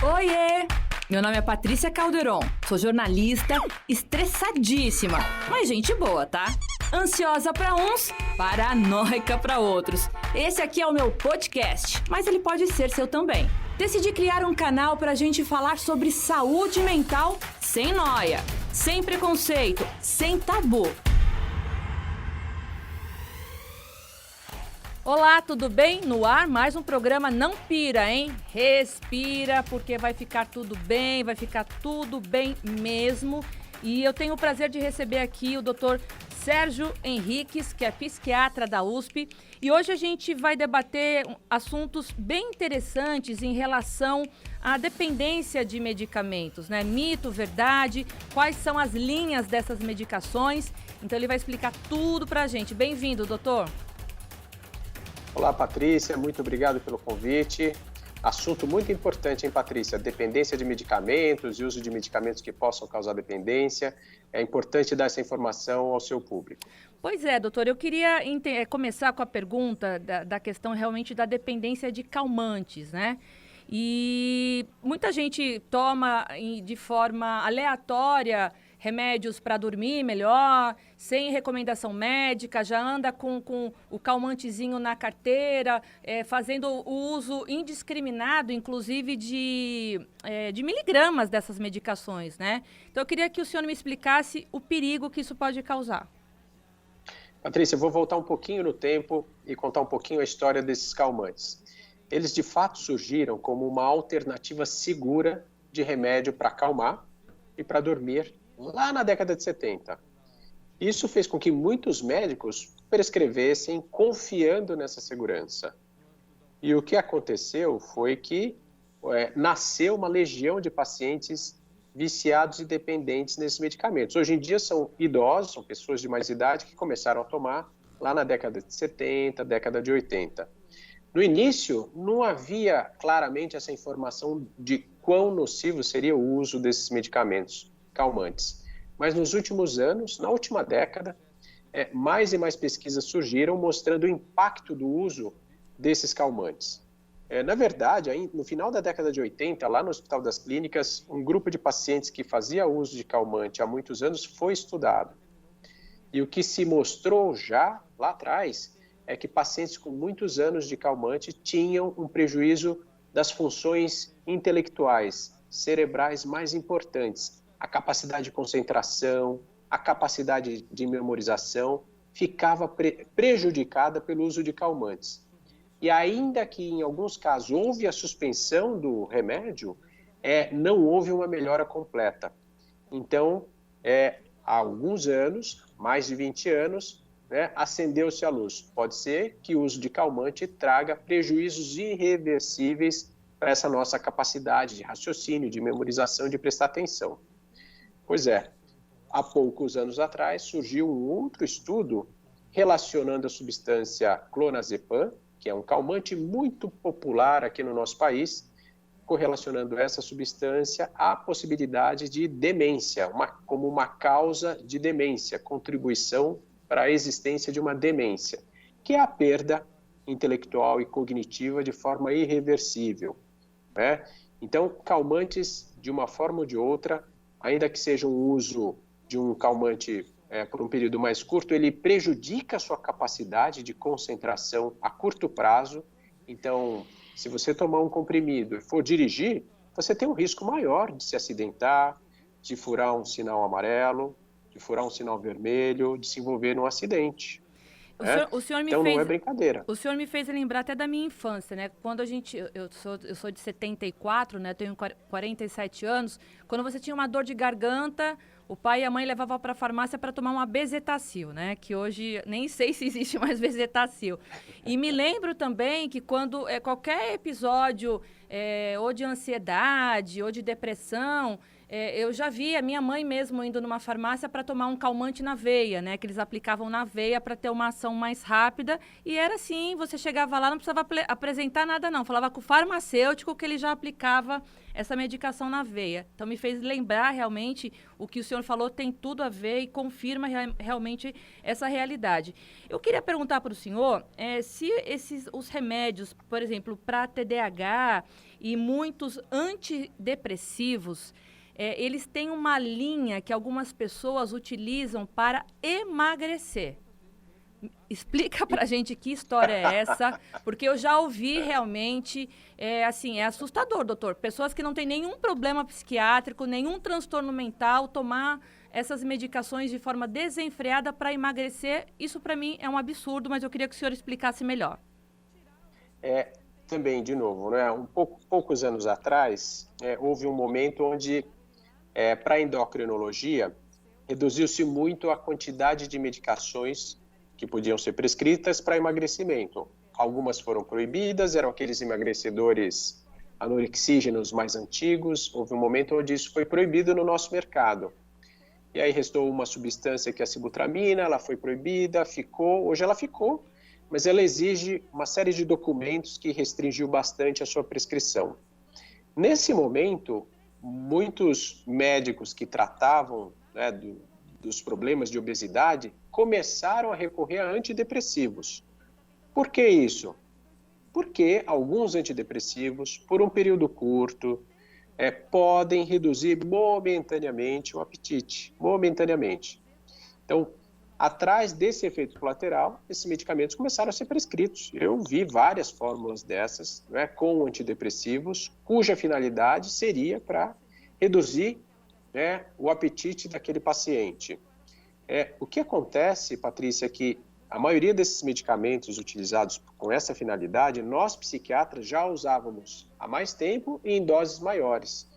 Oiê! Meu nome é Patrícia Calderon, sou jornalista, estressadíssima, mas gente boa, tá? Ansiosa pra uns, paranoica pra outros. Esse aqui é o meu podcast, mas ele pode ser seu também. Decidi criar um canal pra gente falar sobre saúde mental sem noia, sem preconceito, sem tabu. Olá, tudo bem? No ar, mais um programa Não Pira, hein? Respira, porque vai ficar tudo bem mesmo. E eu tenho o prazer de receber aqui o Dr. Sérgio Henriques, que é psiquiatra da USP. E hoje a gente vai debater assuntos bem interessantes em relação à dependência de medicamentos, né? Mito, verdade, quais são as linhas dessas medicações. Então ele vai explicar tudo pra gente. Bem-vindo, doutor. Olá, Patrícia, muito obrigado pelo convite. Assunto muito importante, hein, Patrícia? Dependência de medicamentos e uso de medicamentos que possam causar dependência. É importante dar essa informação ao seu público. Pois é, doutor, eu queria começar com a pergunta da questão realmente da dependência de calmantes, né? E muita gente toma de forma aleatória remédios para dormir melhor, sem recomendação médica, já anda com o calmantezinho na carteira, fazendo o uso indiscriminado, inclusive de miligramas dessas medicações, né? Então, eu queria que o senhor me explicasse o perigo que isso pode causar. Patrícia, eu vou voltar um pouquinho no tempo e contar um pouquinho a história desses calmantes. Eles, de fato, surgiram como uma alternativa segura de remédio para acalmar e para dormir lá na década de 70. Isso fez com que muitos médicos prescrevessem confiando nessa segurança. E o que aconteceu foi que nasceu uma legião de pacientes viciados e dependentes nesses medicamentos. Hoje em dia são idosos, são pessoas de mais idade que começaram a tomar lá na década de 70, década de 80. No início, não havia claramente essa informação de quão nocivo seria o uso desses medicamentos calmantes. Mas nos últimos anos, na última década, mais e mais pesquisas surgiram mostrando o impacto do uso desses calmantes. Na verdade, no final da década de 80, lá no Hospital das Clínicas, um grupo de pacientes que fazia uso de calmante há muitos anos foi estudado. E o que se mostrou já lá atrás é que pacientes com muitos anos de calmante tinham um prejuízo das funções intelectuais, cerebrais mais importantes. A capacidade de concentração, a capacidade de memorização ficava prejudicada pelo uso de calmantes. E ainda que em alguns casos houve a suspensão do remédio, não houve uma melhora completa. Então, há alguns anos, mais de 20 anos, acendeu-se a luz. Pode ser que o uso de calmante traga prejuízos irreversíveis para essa nossa capacidade de raciocínio, de memorização, de prestar atenção. Pois é, há poucos anos atrás surgiu um outro estudo relacionando a substância clonazepam, que é um calmante muito popular aqui no nosso país, correlacionando essa substância à possibilidade de demência, como uma causa de demência, contribuição para a existência de uma demência, que é a perda intelectual e cognitiva de forma irreversível, né? Então, calmantes, de uma forma ou de outra, ainda que seja um uso de um calmante por um período mais curto, ele prejudica a sua capacidade de concentração a curto prazo. Então, se você tomar um comprimido e for dirigir, você tem um risco maior de se acidentar, de furar um sinal amarelo, de furar um sinal vermelho, de se envolver num acidente. Então não é brincadeira. O senhor me fez lembrar até da minha infância, né? Quando eu sou de 74, né? Tenho 47 anos. Quando você tinha uma dor de garganta, o pai e a mãe levavam para a farmácia para tomar uma bezetacil, né? Que hoje nem sei se existe mais bezetacil. E me lembro também que quando qualquer episódio ou de ansiedade ou de depressão, eu já vi a minha mãe mesmo indo numa farmácia para tomar um calmante na veia, né? Que eles aplicavam na veia para ter uma ação mais rápida. E era assim, você chegava lá, não precisava apresentar nada não. Falava com o farmacêutico que ele já aplicava essa medicação na veia. Então, me fez lembrar realmente o que o senhor falou tem tudo a ver e confirma realmente essa realidade. Eu queria perguntar para o senhor se os remédios, por exemplo, para TDAH e muitos antidepressivos, eles têm uma linha que algumas pessoas utilizam para emagrecer. Explica pra gente que história é essa, porque eu já ouvi realmente, é assustador, doutor. Pessoas que não têm nenhum problema psiquiátrico, nenhum transtorno mental, tomar essas medicações de forma desenfreada para emagrecer. Isso para mim é um absurdo, mas eu queria que o senhor explicasse melhor. Também, de novo, né, poucos anos atrás, houve um momento onde, para a endocrinologia, reduziu-se muito a quantidade de medicações que podiam ser prescritas para emagrecimento. Algumas foram proibidas, eram aqueles emagrecedores anorexígenos mais antigos. Houve um momento onde isso foi proibido no nosso mercado. E aí restou uma substância que é a sibutramina, ela foi proibida, hoje ela ficou, mas ela exige uma série de documentos que restringiu bastante a sua prescrição. Nesse momento, muitos médicos que tratavam, né, dos problemas de obesidade começaram a recorrer a antidepressivos. Por que isso? Porque alguns antidepressivos, por um período curto, podem reduzir momentaneamente o apetite, momentaneamente. Então, atrás desse efeito colateral, esses medicamentos começaram a ser prescritos. Eu vi várias fórmulas dessas, né, com antidepressivos, cuja finalidade seria para reduzir, né, o apetite daquele paciente. O que acontece, Patrícia, é que a maioria desses medicamentos utilizados com essa finalidade, nós psiquiatras já usávamos há mais tempo e em doses maiores.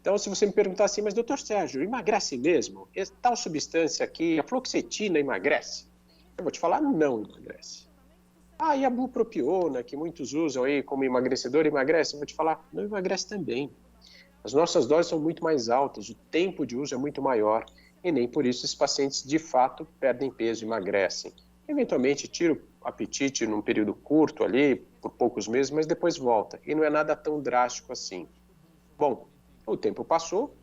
Então, se você me perguntar assim, mas doutor Sérgio, emagrece mesmo? Tal substância aqui, a fluoxetina emagrece? Eu vou te falar, não emagrece. E a bupropiona, que muitos usam aí como emagrecedor, emagrece? Eu vou te falar, não emagrece também. As nossas doses são muito mais altas, o tempo de uso é muito maior e nem por isso esses pacientes de fato perdem peso, emagrecem. Eventualmente tira o apetite num período curto ali, por poucos meses, mas depois volta. E não é nada tão drástico assim. Bom, o tempo passou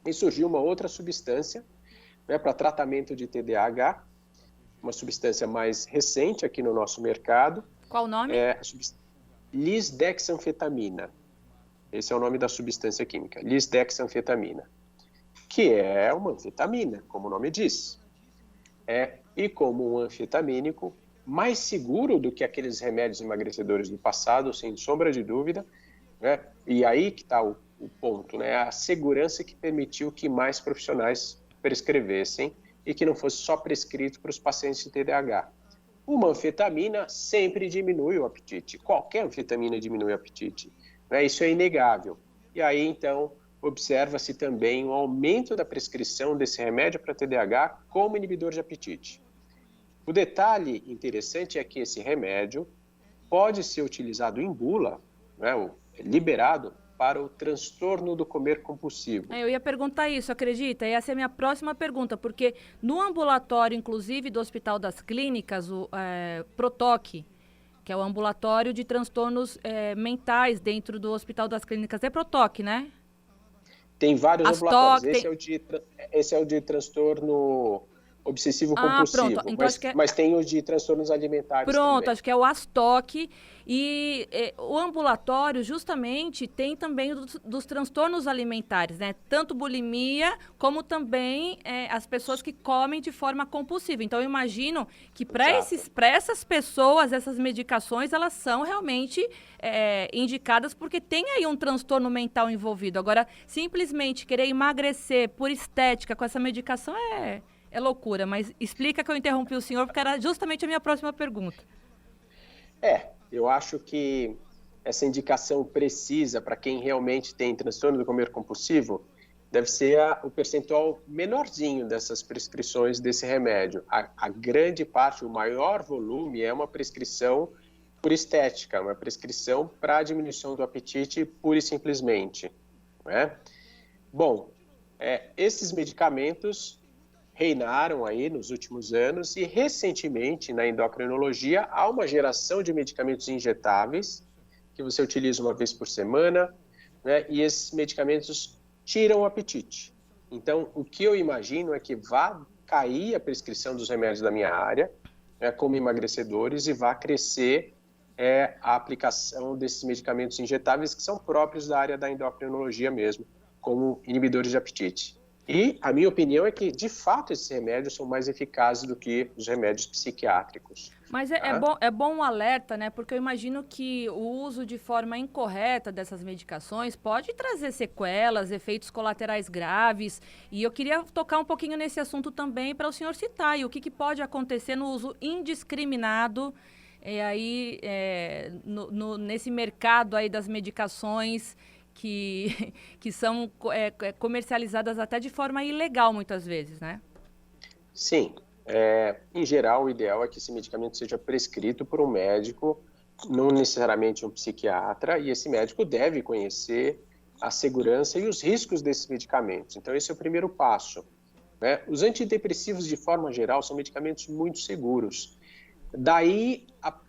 e surgiu uma outra substância, né, para tratamento de TDAH, uma substância mais recente aqui no nosso mercado. Qual o nome? Lisdexanfetamina. Esse é o nome da substância química, lisdexanfetamina, que é uma anfetamina, como o nome diz. E como um anfetamínico, mais seguro do que aqueles remédios emagrecedores do passado, sem sombra de dúvida, né? E aí que está o ponto, né? A segurança que permitiu que mais profissionais prescrevessem e que não fosse só prescrito para os pacientes de TDAH. Uma anfetamina sempre diminui o apetite, qualquer anfetamina diminui o apetite. Isso é inegável. E aí, então, observa-se também um aumento da prescrição desse remédio para TDAH como inibidor de apetite. O detalhe interessante é que esse remédio pode ser utilizado em bula, né, liberado para o transtorno do comer compulsivo. Eu ia perguntar isso, acredita? Essa é a minha próxima pergunta, porque no ambulatório, inclusive, do Hospital das Clínicas, o Protoc, que é o ambulatório de transtornos mentais dentro do Hospital das Clínicas. É Protoc, né? Tem vários ambulatórios. Esse é o de transtorno obsessivo-compulsivo, pronto. Então, mas tem o de transtornos alimentares também. Acho que é o ASTOC. E o ambulatório, justamente, tem também dos transtornos alimentares, né? Tanto bulimia, como também as pessoas que comem de forma compulsiva. Então, eu imagino que para essas pessoas, essas medicações, elas são realmente indicadas porque tem aí um transtorno mental envolvido. Agora, simplesmente querer emagrecer por estética com essa medicação é loucura, mas explica que eu interrompi o senhor, porque era justamente a minha próxima pergunta. Eu acho que essa indicação precisa para quem realmente tem transtorno do comer compulsivo deve ser o percentual menorzinho dessas prescrições desse remédio. A grande parte, o maior volume é uma prescrição por estética, uma prescrição para diminuição do apetite pura e simplesmente, né? Bom, esses medicamentos reinaram aí nos últimos anos e recentemente na endocrinologia há uma geração de medicamentos injetáveis que você utiliza uma vez por semana né, e esses medicamentos tiram o apetite. Então, o que eu imagino é que vá cair a prescrição dos remédios da minha área, né, como emagrecedores, e vá crescer a aplicação desses medicamentos injetáveis que são próprios da área da endocrinologia mesmo, como inibidores de apetite. E a minha opinião é que, de fato, esses remédios são mais eficazes do que os remédios psiquiátricos. Mas é bom um alerta, né? Porque eu imagino que o uso de forma incorreta dessas medicações pode trazer sequelas, efeitos colaterais graves. E eu queria tocar um pouquinho nesse assunto também para o senhor citar. E o que pode acontecer no uso indiscriminado nesse mercado aí das medicações que são comercializadas até de forma ilegal muitas vezes, né? Sim. Em geral, o ideal é que esse medicamento seja prescrito por um médico, não necessariamente um psiquiatra, e esse médico deve conhecer a segurança e os riscos desses medicamentos. Então, esse é o primeiro passo, né? Os antidepressivos, de forma geral, são medicamentos muito seguros. Daí,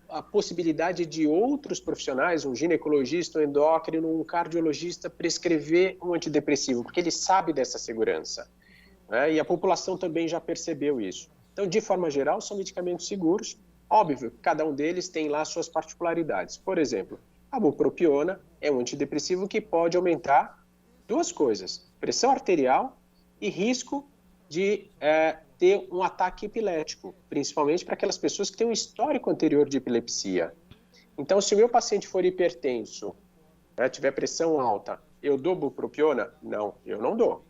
a possibilidade de outros profissionais, um ginecologista, um endócrino, um cardiologista, prescrever um antidepressivo, porque ele sabe dessa segurança, né? E a população também já percebeu isso. Então, de forma geral, são medicamentos seguros. Óbvio, cada um deles tem lá suas particularidades. Por exemplo, a bupropiona é um antidepressivo que pode aumentar duas coisas: pressão arterial e risco de ter um ataque epilético, principalmente para aquelas pessoas que têm um histórico anterior de epilepsia. Então, se o meu paciente for hipertenso, né, tiver pressão alta, eu dou bupropiona? Não, eu não dou.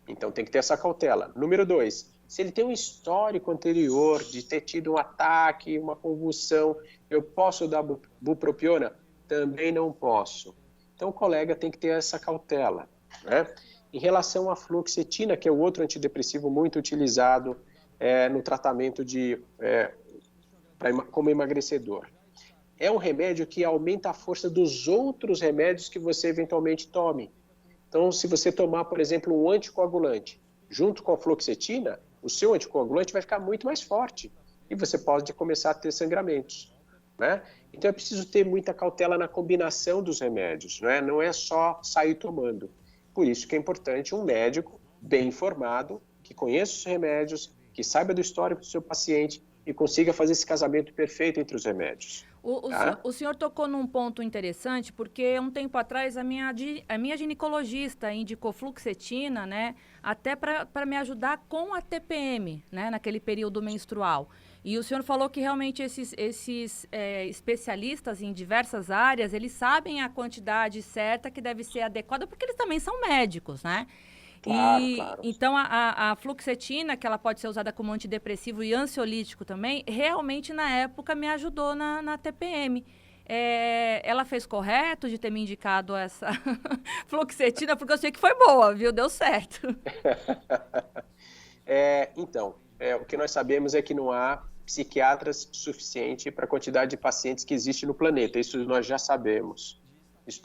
Então, tem que ter essa cautela. Número 2, se ele tem um histórico anterior de ter tido um ataque, uma convulsão, eu posso dar bupropiona? Também não posso. Então, o colega tem que ter essa cautela, né? Em relação à fluoxetina, que é o outro antidepressivo muito utilizado no tratamento como emagrecedor. É um remédio que aumenta a força dos outros remédios que você eventualmente tome. Então, se você tomar, por exemplo, um anticoagulante, junto com a fluoxetina, o seu anticoagulante vai ficar muito mais forte e você pode começar a ter sangramentos, né? Então, é preciso ter muita cautela na combinação dos remédios, né? Não é só sair tomando. Por isso que é importante um médico bem informado, que conheça os remédios, que saiba do histórico do seu paciente e consiga fazer esse casamento perfeito entre os remédios. O senhor tocou num ponto interessante, porque um tempo atrás a minha ginecologista indicou fluoxetina, né, até para me ajudar com a TPM, né, naquele período menstrual. E o senhor falou que realmente esses especialistas em diversas áreas, eles sabem a quantidade certa que deve ser adequada, porque eles também são médicos, né? Claro. Então, a fluoxetina, que ela pode ser usada como antidepressivo e ansiolítico também, realmente, na época, me ajudou na TPM. Ela fez correto de ter me indicado essa fluoxetina, porque eu sei que foi boa, viu? Deu certo. O que nós sabemos é que não há psiquiatras suficiente para a quantidade de pacientes que existe no planeta. Isso nós já sabemos.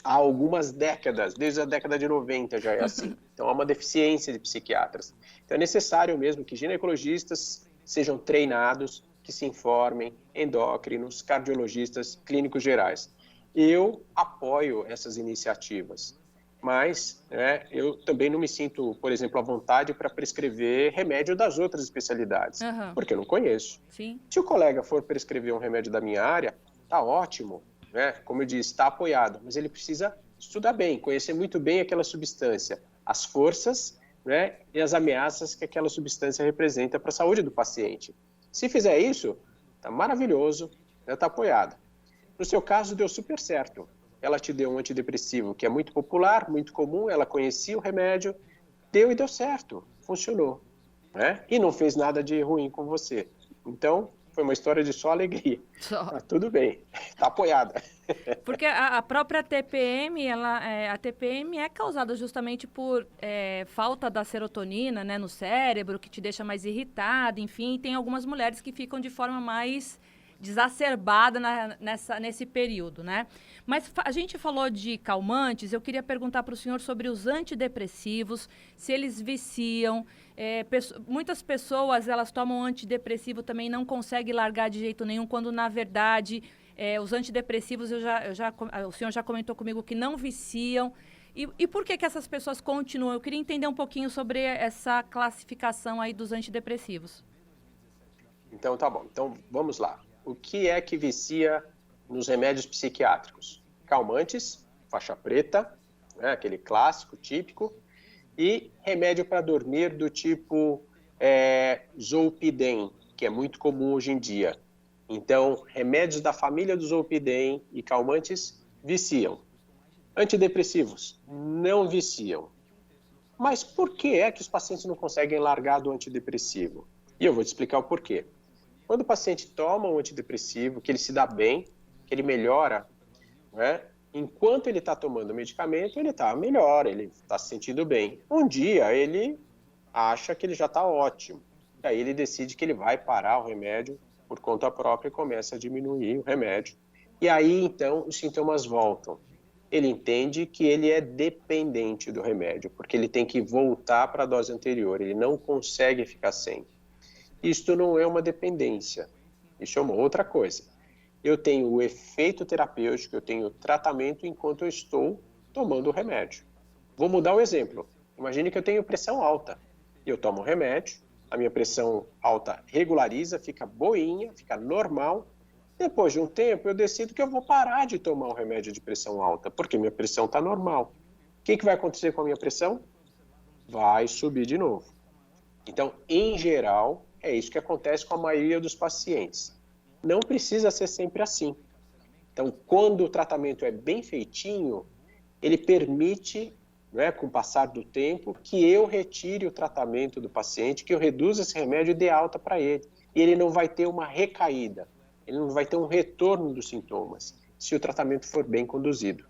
Há algumas décadas, desde a década de 90 já é assim. Então, há uma deficiência de psiquiatras. Então, é necessário mesmo que ginecologistas sejam treinados, que se informem, endócrinos, cardiologistas, clínicos gerais. Eu apoio essas iniciativas, mas eu também não me sinto, por exemplo, à vontade para prescrever remédio das outras especialidades, porque eu não conheço. Sim. Se o colega for prescrever um remédio da minha área, tá ótimo. Como eu disse, está apoiado, mas ele precisa estudar bem, conhecer muito bem aquela substância, as forças, e as ameaças que aquela substância representa para a saúde do paciente. Se fizer isso, está maravilhoso, está apoiado. No seu caso, deu super certo. Ela te deu um antidepressivo que é muito popular, muito comum, ela conhecia o remédio, deu e deu certo, funcionou, e não fez nada de ruim com você. Então, foi uma história de só alegria. Tudo bem, está apoiada. Porque a própria TPM, a TPM é causada justamente por falta da serotonina, né, no cérebro, que te deixa mais irritado, enfim. Tem algumas mulheres que ficam de forma mais desacerbada nesse período, né? Mas a gente falou de calmantes, eu queria perguntar para o senhor sobre os antidepressivos, se eles viciam. Muitas pessoas, elas tomam antidepressivo também, não conseguem largar de jeito nenhum, quando na verdade os antidepressivos, o senhor já comentou comigo que não viciam. E por que essas pessoas continuam? Eu queria entender um pouquinho sobre essa classificação aí dos antidepressivos. Então, tá bom. Então, vamos lá. O que é que vicia nos remédios psiquiátricos? Calmantes, faixa preta, né, aquele clássico, típico, e remédio para dormir do tipo Zolpidem, que é muito comum hoje em dia. Então, remédios da família do Zolpidem e calmantes viciam. Antidepressivos não viciam. Mas por que é que os pacientes não conseguem largar do antidepressivo? E eu vou te explicar o porquê. Quando o paciente toma um antidepressivo, que ele se dá bem, que ele melhora, né? Enquanto ele está tomando o medicamento, ele está melhor, ele está se sentindo bem. Um dia ele acha que ele já está ótimo. E aí ele decide que ele vai parar o remédio por conta própria e começa a diminuir o remédio. E aí, então, os sintomas voltam. Ele entende que ele é dependente do remédio, porque ele tem que voltar para a dose anterior, ele não consegue ficar sem. Isto não é uma dependência, isso é uma outra coisa. Eu tenho o efeito terapêutico, eu tenho o tratamento enquanto eu estou tomando o remédio. Vou mudar o exemplo. Imagine que eu tenho pressão alta. Eu tomo o remédio, a minha pressão alta regulariza, fica boinha, fica normal. Depois de um tempo, eu decido que eu vou parar de tomar o remédio de pressão alta, porque minha pressão está normal. O que vai acontecer com a minha pressão? Vai subir de novo. Então, em geral, é isso que acontece com a maioria dos pacientes. Não precisa ser sempre assim. Então, quando o tratamento é bem feitinho, ele permite, né, com o passar do tempo, que eu retire o tratamento do paciente, que eu reduza esse remédio e dê alta para ele. E ele não vai ter uma recaída, ele não vai ter um retorno dos sintomas, se o tratamento for bem conduzido,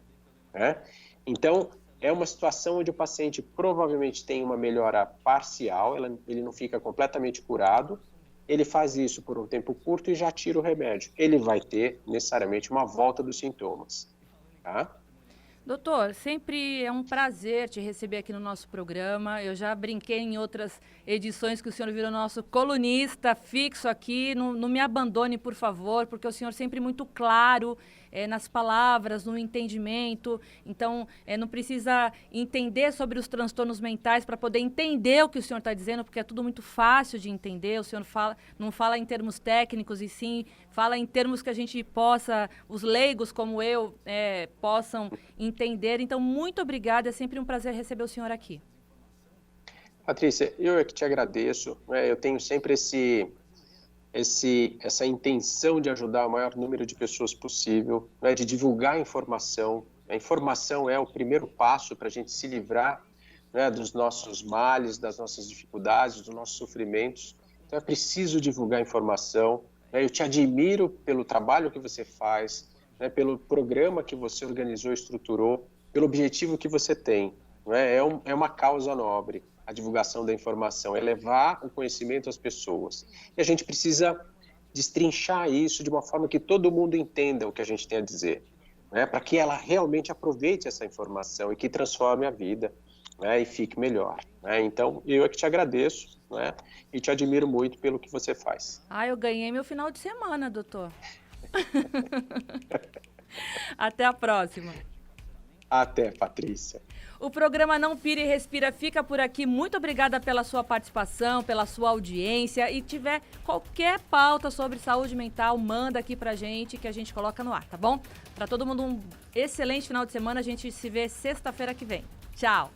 né? Então, é uma situação onde o paciente provavelmente tem uma melhora parcial, ele não fica completamente curado, ele faz isso por um tempo curto e já tira o remédio. Ele vai ter, necessariamente, uma volta dos sintomas, tá? Doutor, sempre é um prazer te receber aqui no nosso programa. Eu já brinquei em outras edições que o senhor virou nosso colunista fixo aqui. Não me abandone, por favor, porque o senhor sempre muito claro nas palavras, no entendimento. Então, não precisa entender sobre os transtornos mentais para poder entender o que o senhor está dizendo, porque é tudo muito fácil de entender. O senhor não fala em termos técnicos, e sim fala em termos que a gente possa, os leigos como eu, possam entender. Então, muito obrigada. É sempre um prazer receber o senhor aqui. Patrícia, eu é que te agradeço. Eu tenho sempre essa intenção de ajudar o maior número de pessoas possível, de divulgar a informação. A informação é o primeiro passo para a gente se livrar, dos nossos males, das nossas dificuldades, dos nossos sofrimentos. Então, é preciso divulgar a informação. Eu te admiro pelo trabalho que você faz, pelo programa que você organizou, estruturou, pelo objetivo que você tem. É uma causa nobre, a divulgação da informação, é levar o conhecimento às pessoas. E a gente precisa destrinchar isso de uma forma que todo mundo entenda o que a gente tem a dizer, para que ela realmente aproveite essa informação e que transforme a vida, e fique melhor. Então, eu é que te agradeço, e te admiro muito pelo que você faz. Eu ganhei meu final de semana, doutor. Até a próxima. Até, Patrícia. O programa Não Pira e Respira fica por aqui. Muito obrigada pela sua participação, pela sua audiência. E tiver qualquer pauta sobre saúde mental, manda aqui pra gente que a gente coloca no ar, tá bom? Para todo mundo um excelente final de semana. A gente se vê sexta-feira que vem. Tchau.